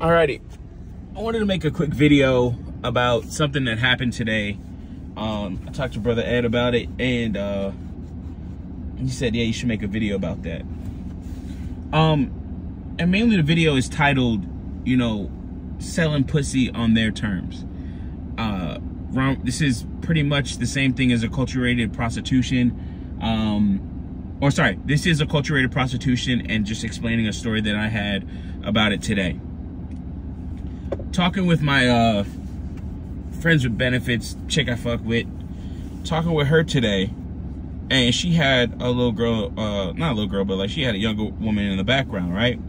Alrighty, I wanted to make a quick video about something that happened today. I talked to Brother Ed about it, and he said, yeah, you should make a video about that. And mainly the video is titled, you know, selling pussy on their terms. This is pretty much the same thing as acculturated prostitution. This is acculturated prostitution, and just explaining a story that I had about it today. Talking with my friends with benefits, chick I fuck with, talking with her today, and she had a little girl, not a little girl, but like she had a younger woman in the background, right?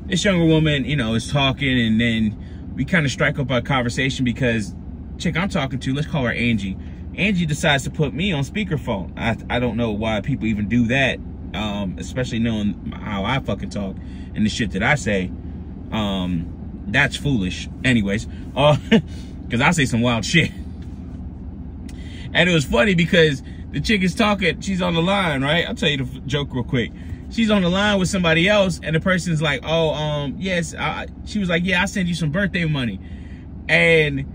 This younger woman, you know, is talking, and then we kind of strike up a conversation because chick I'm talking to, let's call her Angie. Angie decides to put me on speakerphone. I don't know why people even do that, especially knowing how I fucking talk and the shit that I say. That's foolish. Anyways, because I say some wild shit. And it was funny because the chick is talking, she's on the line, right? I'll tell you the joke real quick. She's on the line with somebody else, and the person's like, oh, yes. She was like, yeah, I'll send you some birthday money. And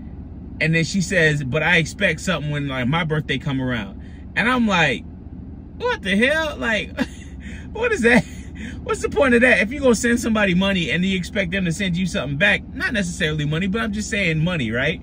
then she says, but I expect something when like my birthday come around. And I'm like, what the hell? Like, what is that? What's the point of that? If you're gonna send somebody money and you expect them to send you something back, not necessarily money, but I'm just saying money, right?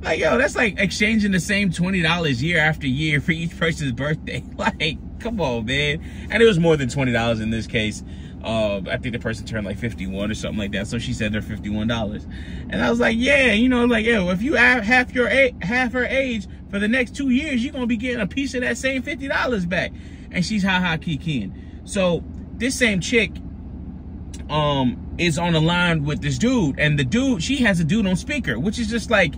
Like, yo, that's like exchanging the same $20 year after year for each person's birthday. Like, come on, man. And it was more than $20 in this case. I think the person turned like 51 or something like that. So she said they're $51. And I was like, yeah, you know, like, yo, if you have half her age for the next 2 years, you're gonna be getting a piece of that same $50 back. And she's kikiing. So this same chick is on the line with this dude, and the dude, she has a dude on speaker, which is just like,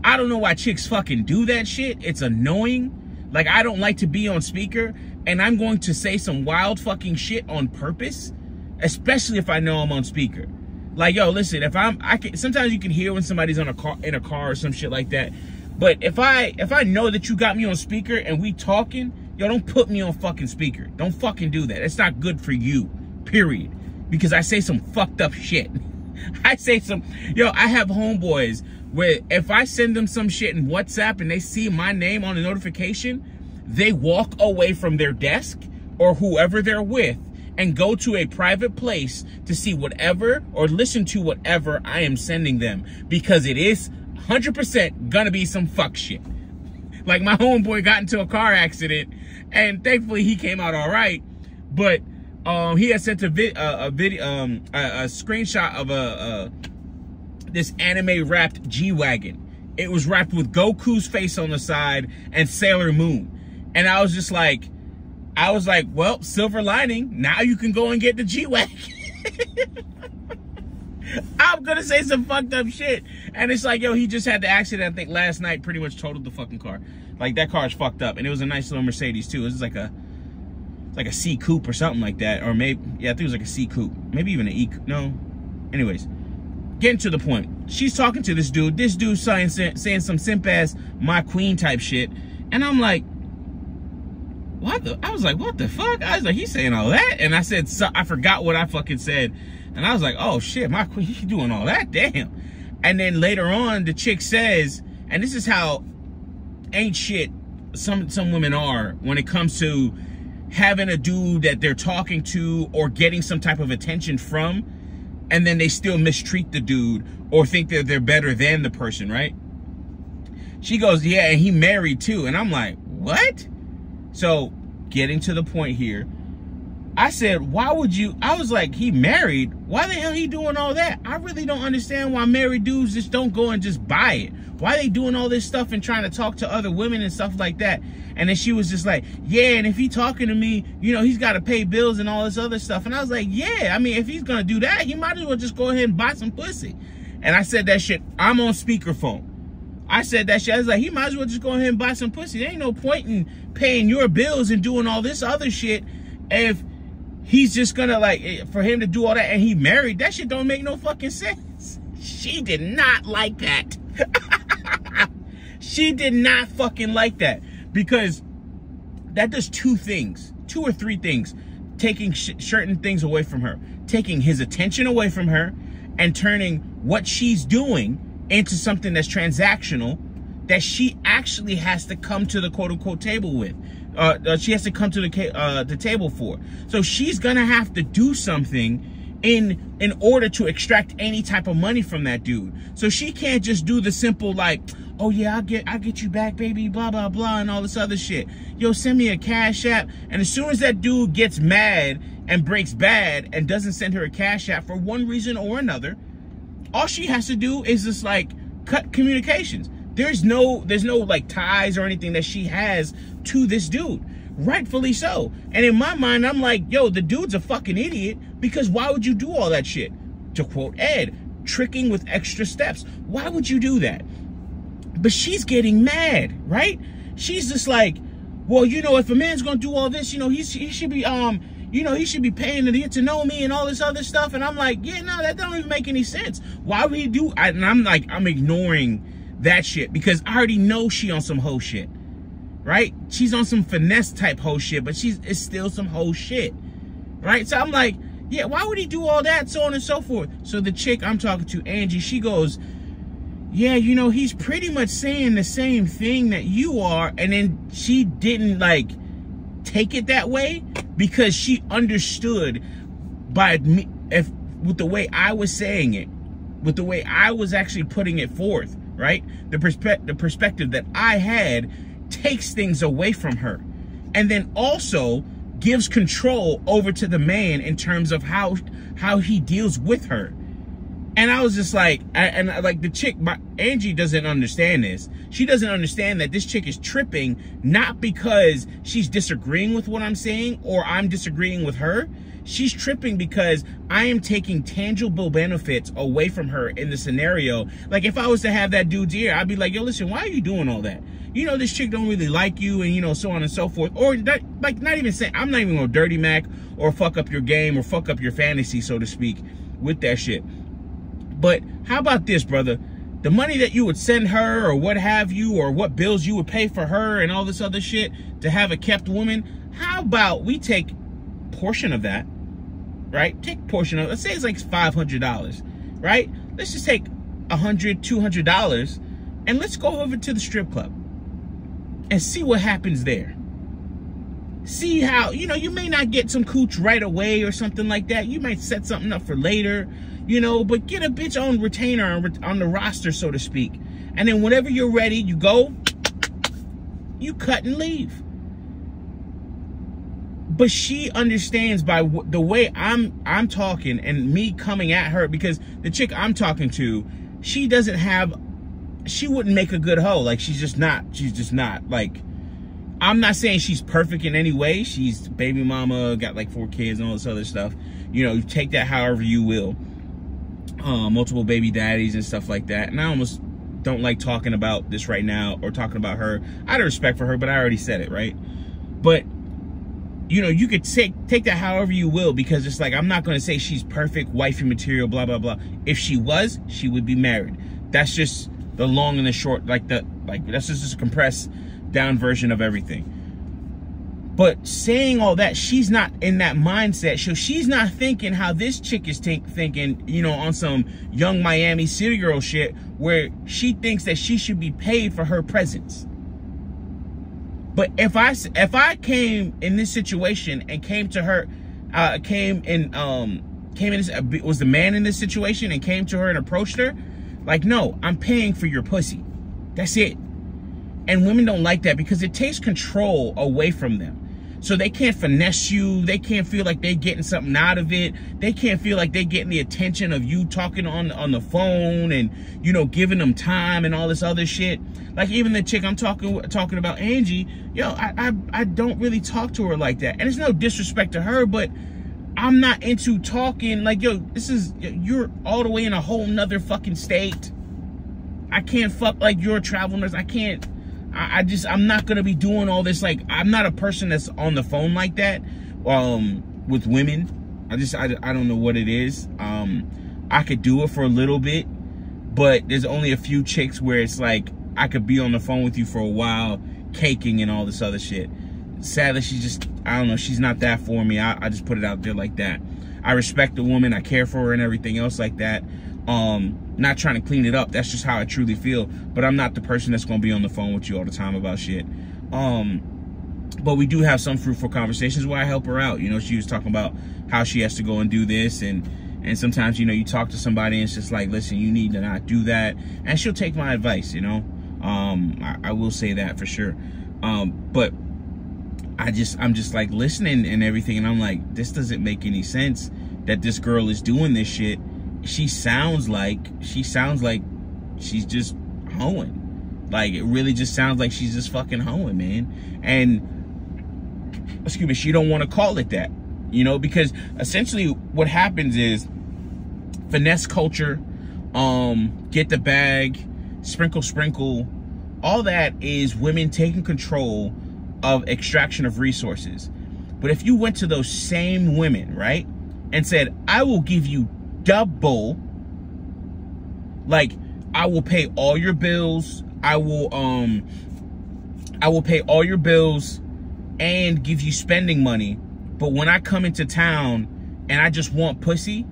I don't know why chicks fucking do that shit. It's annoying. Like, I don't like to be on speaker, and I'm going to say some wild fucking shit on purpose, especially if I know I'm on speaker. Like, yo, listen, if sometimes you can hear when somebody's in a car or some shit like that. But if I know that you got me on speaker and we talking, yo, don't put me on fucking speaker. Don't fucking do that. It's not good for you, period. Because I say some fucked up shit. I have homeboys where if I send them some shit in WhatsApp and they see my name on the notification, they walk away from their desk or whoever they're with and go to a private place to see whatever or listen to whatever I am sending them, because it is 100% gonna be some fuck shit. Like, my homeboy got into a car accident, and thankfully he came out all right, but he had sent a screenshot of this anime wrapped G-Wagon. It was wrapped with Goku's face on the side and Sailor Moon. And I was like, well, silver lining, now you can go and get the G-Wagon. I'm gonna say some fucked up shit. And it's like, yo, he just had the accident, I think last night, pretty much totaled the fucking car. Like, that car is fucked up. And it was a nice little Mercedes too. It was like a C coupe or something like that. Or maybe, yeah, I think it was like a C coupe. Maybe even an E coupe. No. Anyways, getting to the point. She's talking to this dude. This dude saying some simp ass my queen type shit. And I'm like, I was like, what the fuck? I was like, he's saying all that? And I said, I forgot what I fucking said. And I was like, oh shit, my queen, he's doing all that? Damn. And then later on, the chick says, and this is how ain't shit some women are when it comes to having a dude that they're talking to or getting some type of attention from, and then they still mistreat the dude or think that they're better than the person, right? She goes, yeah, and he married too. And I'm like, what? So, getting to the point here, I said, why would you? I was like, he married? Why the hell he doing all that? I really don't understand why married dudes just don't go and just buy it. Why they doing all this stuff and trying to talk to other women and stuff like that? And then she was just like, yeah, and if he talking to me, you know, he's got to pay bills and all this other stuff. And I was like, yeah, I mean, if he's going to do that, he might as well just go ahead and buy some pussy. And I said that shit, I'm on speakerphone. I said that shit, I was like, he might as well just go ahead and buy some pussy. There ain't no point in paying your bills and doing all this other shit if he's just gonna, like, for him to do all that and he married. That shit don't make no fucking sense. She did not like that. She did not fucking like that, because that does two or three things. Taking certain things away from her, taking his attention away from her, and turning what she's doing into something that's transactional that she actually has to come to the quote-unquote table with. She has to come to the table for. So she's gonna have to do something in order to extract any type of money from that dude. So she can't just do the simple like, oh yeah, I'll get you back, baby, blah blah blah, and all this other shit. Yo, send me a Cash App. And as soon as that dude gets mad and breaks bad and doesn't send her a Cash App for one reason or another, all she has to do is just like cut communications. There's no like ties or anything that she has to this dude. Rightfully so. And in my mind, I'm like, yo, the dude's a fucking idiot, because why would you do all that shit? To quote Ed, tricking with extra steps. Why would you do that? But she's getting mad, right? She's just like, well, you know, if a man's gonna do all this, you know, he should be you know, he should be paying to get to know me and all this other stuff. And I'm like, yeah, no, that don't even make any sense. Why would he do? And I'm like, I'm ignoring that shit because I already know she on some hoe shit, right? She's on some finesse type hoe shit, but it's still some hoe shit, right? So I'm like, yeah, why would he do all that, so on and so forth? So the chick I'm talking to, Angie, she goes, yeah, you know, he's pretty much saying the same thing that you are. And then she didn't like take it that way because she understood by me, with the way I was saying it, with the way I was actually putting it forth, right? The perspective that I had takes things away from her, and then also gives control over to the man in terms of how he deals with her. And I was just like, like the chick, Angie doesn't understand this. She doesn't understand that this chick is tripping, not because she's disagreeing with what I'm saying or I'm disagreeing with her. She's tripping because I am taking tangible benefits away from her in the scenario. Like if I was to have that dude's ear, I'd be like, yo, listen, why are you doing all that? You know, this chick don't really like you, and you know, so on and so forth. Or that, like, not even saying, I'm not even gonna dirty Mac or fuck up your game or fuck up your fantasy, so to speak, with that shit. But how about this, brother? The money that you would send her or what have you, or what bills you would pay for her and all this other shit to have a kept woman, how about we take a portion of that, right? Take a portion of it. Let's say it's like $500, right? Let's just take $100, $200, and let's go over to the strip club and see what happens there. See how, you know, you may not get some cooch right away or something like that. You might set something up for later, you know, but get a bitch on retainer, on the roster, so to speak. And then whenever you're ready, you go, you cut and leave. But she understands by the way I'm talking and me coming at her, because the chick I'm talking to, she wouldn't make a good hoe. Like, she's just not. Like, I'm not saying she's perfect in any way. She's baby mama, got like 4 kids and all this other stuff. You know, you take that however you will. Multiple baby daddies and stuff like that. And I almost don't like talking about this right now or talking about her. I had respect for her, but I already said it, right? But, you know, you could take that however you will, because it's like, I'm not going to say she's perfect, wifey material, blah, blah, blah. If she was, she would be married. That's just the long and the short, that's just a compressed down version of everything. But saying all that, she's not in that mindset. So she's not thinking how this chick is thinking, you know, on some young Miami city girl shit, where she thinks that she should be paid for her presence. But if I came in this situation and came to her, was the man in this situation and came to her and approached her, like, no, I'm paying for your pussy. That's it. And women don't like that because it takes control away from them. So they can't finesse you. They can't feel like they're getting something out of it. They can't feel like they're getting the attention of you talking on the phone and, you know, giving them time and all this other shit. Like, even the chick I'm talking about, Angie, yo, I don't really talk to her like that. And it's no disrespect to her, but I'm not into talking like, yo, you're all the way in a whole nother fucking state. I can't fuck like you're a travel nurse. I can't. I'm not gonna be doing all this. Like, I'm not a person that's on the phone like that with women. I don't know what it is. I could do it for a little bit, but there's only a few chicks where it's like I could be on the phone with you for a while, caking and all this other shit. Sadly, I don't know, she's not that for me. I just put it out there like that. I respect the woman, I care for her and everything else like that. Not trying to clean it up. That's just how I truly feel. But I'm not the person that's going to be on the phone with you all the time about shit. But we do have some fruitful conversations where I help her out. You know, she was talking about how she has to go and do this, and sometimes, you know, you talk to somebody and it's just like, listen, you need to not do that, and she'll take my advice, you know. I will say that for sure. But I'm just like listening and everything, and I'm like, this doesn't make any sense that this girl is doing this shit. She sounds like she's just hoeing. Like, it really just sounds like she's just fucking hoeing, man. And excuse me, she don't want to call it that, you know, because essentially what happens is finesse culture, get the bag, sprinkle, all that is women taking control of extraction of resources. But if you went to those same women, right, and said, I will give you double, like, I will pay all your bills, I will pay all your bills and give you spending money, but when I come into town and I just want pussy,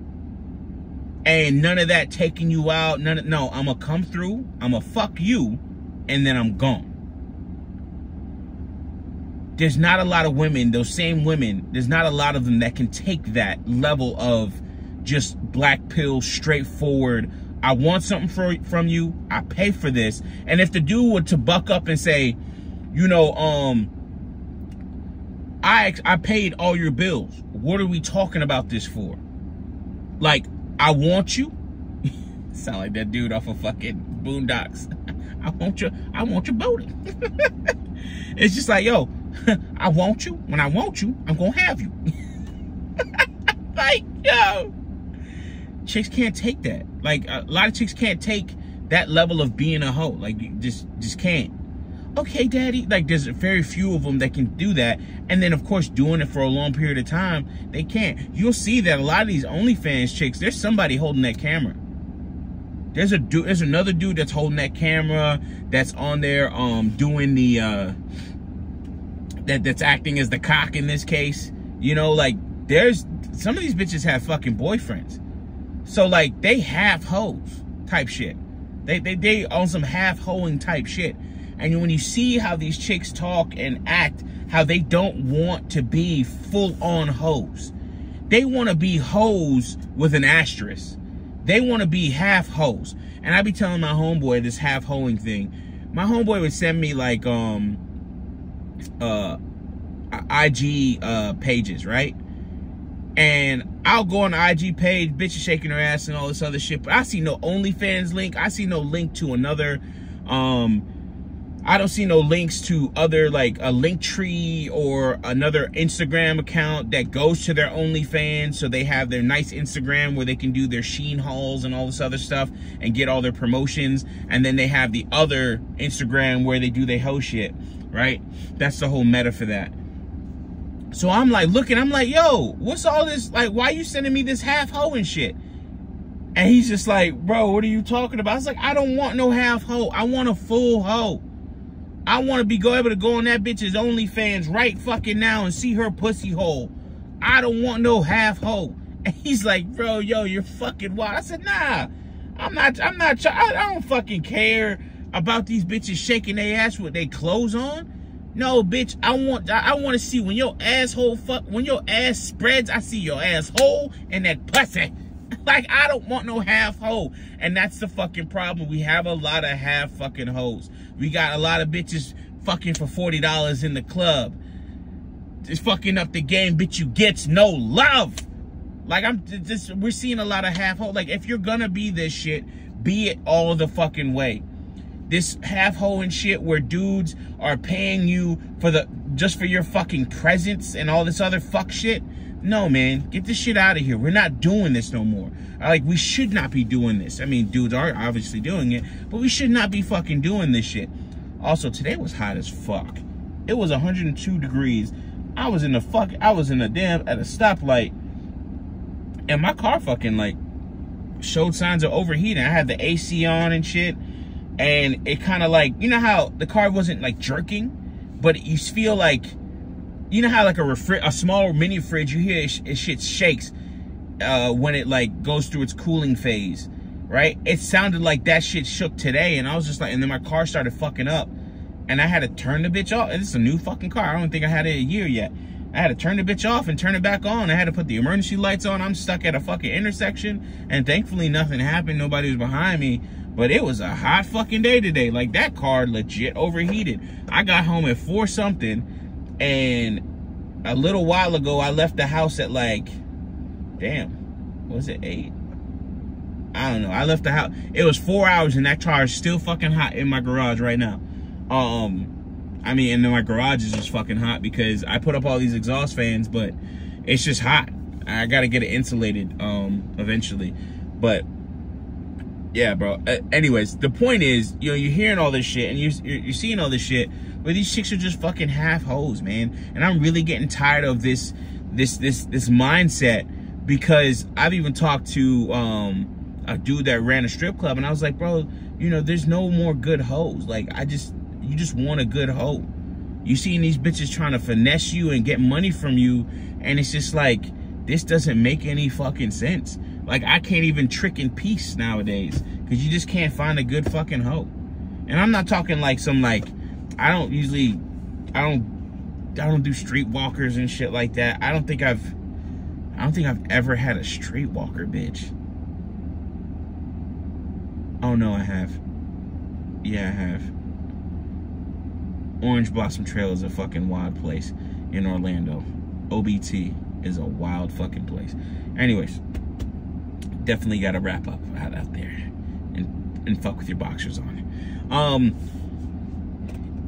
and none of that taking you out, no, I'm gonna come through, I'm gonna fuck you, and then I'm gone. There's not a lot of women, those same women, there's not a lot of them that can take that level of just black pill, straightforward, I want something from you, I pay for this. And if the dude were to buck up and say, you know, I paid all your bills, what are we talking about this for? Like, I want you. Sound like that dude off of fucking Boondocks. I want your booty. It's just like, yo, I want you. When I want you, I'm gonna have you. Like, yo, chicks can't take that. Like, a lot of chicks can't take that level of being a hoe. Like, you just can't. Okay, daddy. Like, there's very few of them that can do that. And then, of course, doing it for a long period of time, they can't. You'll see that a lot of these OnlyFans chicks, there's somebody holding that camera. There's another dude that's holding that camera, that's on there doing the that's acting as the cock in this case. You know, like, there's some of these bitches have fucking boyfriends. So, like, they half hoes type shit. They on some half hoeing type shit. And when you see how these chicks talk and act, how they don't want to be full-on hoes. They want to be hoes with an asterisk. They want to be half hoes. And I be telling my homeboy this half hoeing thing. My homeboy would send me, like, IG pages, right? And I'll go on the IG page, bitches shaking her ass and all this other shit, but I see no OnlyFans link. I see no link to another, I don't see no links to other, like, a link tree or another Instagram account that goes to their OnlyFans, so they have their nice Instagram where they can do their Shein hauls and all this other stuff and get all their promotions. And then they have the other Instagram where they do their hoe shit, right? That's the whole meta for that. So I'm like looking, I'm like, yo, what's all this? Like, why are you sending me this half hoe and shit? And he's just like, bro, what are you talking about? I was like, I don't want no half hoe. I want a full hoe. I want to be able to go on that bitch's OnlyFans right fucking now and see her pussy hole. I don't want no half hoe. And he's like, bro, yo, you're fucking wild. I said, nah, I don't fucking care about these bitches shaking their ass with their clothes on. No, bitch, I want to see when your asshole when your ass spreads, I see your asshole and that pussy. Like, I don't want no half hoe. And that's the fucking problem. We have a lot of half fucking hoes. We got a lot of bitches fucking for $40 in the club. It's fucking up the game. Bitch, you gets no love. Like, we're seeing a lot of half hoe. Like, if you're gonna be this shit, be it all the fucking way. This half hoe and shit where dudes are paying you for just for your fucking presence and all this other fuck shit. No, man, get this shit out of here. We're not doing this no more. Like, we should not be doing this. I mean, dudes are obviously doing it, but we should not be fucking doing this shit. Also, today was hot as fuck. It was 102 degrees. I was at a stoplight, and my car fucking, like, showed signs of overheating. I had the AC on and shit, and it kind of, like, you know how the car wasn't, like, jerking, but you feel like, you know how, like, a small mini fridge, you hear it shit shakes when it, like, goes through its cooling phase. right? It sounded like that shit shook today, and I was just like, and then my car started fucking up, and I had to turn the bitch off. And this is a new fucking car. I don't think I had it a year yet. I had to turn the bitch off and turn it back on. I had to put the emergency lights on. I'm stuck at a fucking intersection, and thankfully nothing happened. Nobody was behind me, but it was a hot fucking day today. Like, that car legit overheated. I got home at 4 something, and a little while ago, I left the house at like, damn, was it 8? I don't know. I left the house. It was 4 hours, and that car is still fucking hot in my garage right now. I mean, and then my garage is just fucking hot because I put up all these exhaust fans, but it's just hot. I gotta get it insulated eventually. But yeah, bro. Anyways, the point is, you know, you're hearing all this shit and you're seeing all this shit, but these chicks are just fucking half hoes, man. And I'm really getting tired of this mindset, because I've even talked to a dude that ran a strip club, and I was like, bro, you know, there's no more good hoes. Like, you just want a good hoe. You seeing these bitches trying to finesse you and get money from you, and it's just like, this doesn't make any fucking sense. Like, I can't even trick in peace nowadays, because you just can't find a good fucking hoe. And I'm not talking like some, like, I don't do streetwalkers and shit like that. I don't think I've ever had a streetwalker bitch. Oh no, I have. Yeah, I have. Orange Blossom Trail is a fucking wild place in Orlando. OBT is a wild fucking place. Anyways, definitely got to wrap up out there and fuck with your boxers on.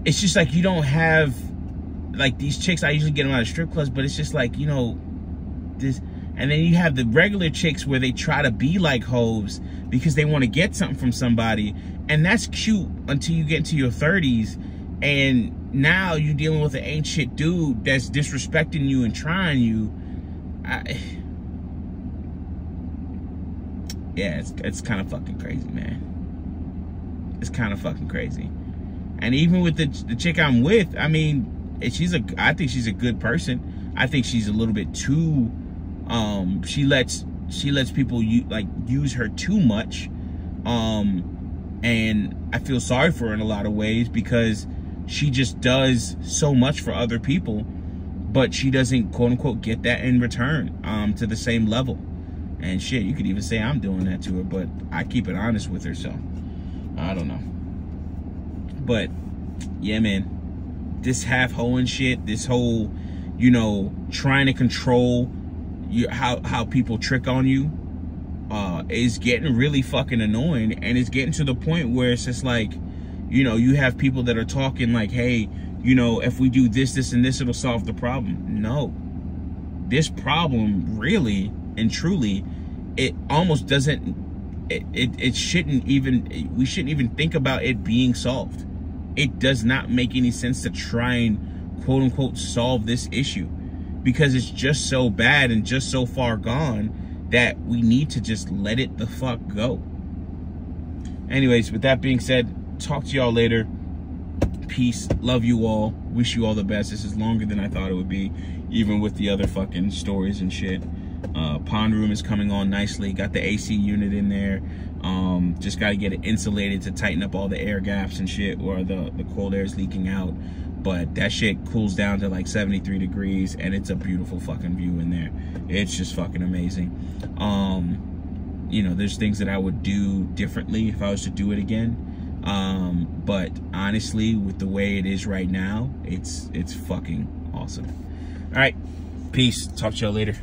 It's just like, you don't have, like, these chicks, I usually get them out of strip clubs, but it's just like, you know, this, and then you have the regular chicks where they try to be like hoes because they want to get something from somebody, and that's cute until you get into your 30s, and now you're dealing with an ain't shit dude that's disrespecting you and trying you. Yeah, it's kind of fucking crazy, man. It's kind of fucking crazy. And even with the chick I'm with, I mean, I think she's a good person. I think she's a little bit too, she lets people use her too much. And I feel sorry for her in a lot of ways, because she just does so much for other people, but she doesn't, quote unquote, get that in return to the same level. And shit, you could even say I'm doing that to her, but I keep it honest with her, so I don't know. But yeah, man, this half hoeing shit, this whole, you know, trying to control how people trick on you, is getting really fucking annoying. And it's getting to the point where it's just like, you know, you have people that are talking like, hey, you know, if we do this, this, and this, it'll solve the problem. No, this problem really and truly, it almost doesn't, it shouldn't even, we shouldn't even think about it being solved. It does not make any sense to try and, quote unquote, solve this issue, because it's just so bad and just so far gone that we need to just let it the fuck go. Anyways, with that being said, talk to y'all later. Peace. Love you all. Wish you all the best. This is longer than I thought it would be, even with the other fucking stories and shit. Pond room is coming on nicely. Got the AC unit in there. Just got to get it insulated to tighten up all the air gaps and shit where the cold air is leaking out. But that shit cools down to like 73 degrees, and it's a beautiful fucking view in there. It's just fucking amazing. You know, there's things that I would do differently if I was to do it again. But honestly, with the way it is right now, it's fucking awesome. All right, peace. Talk to y'all later.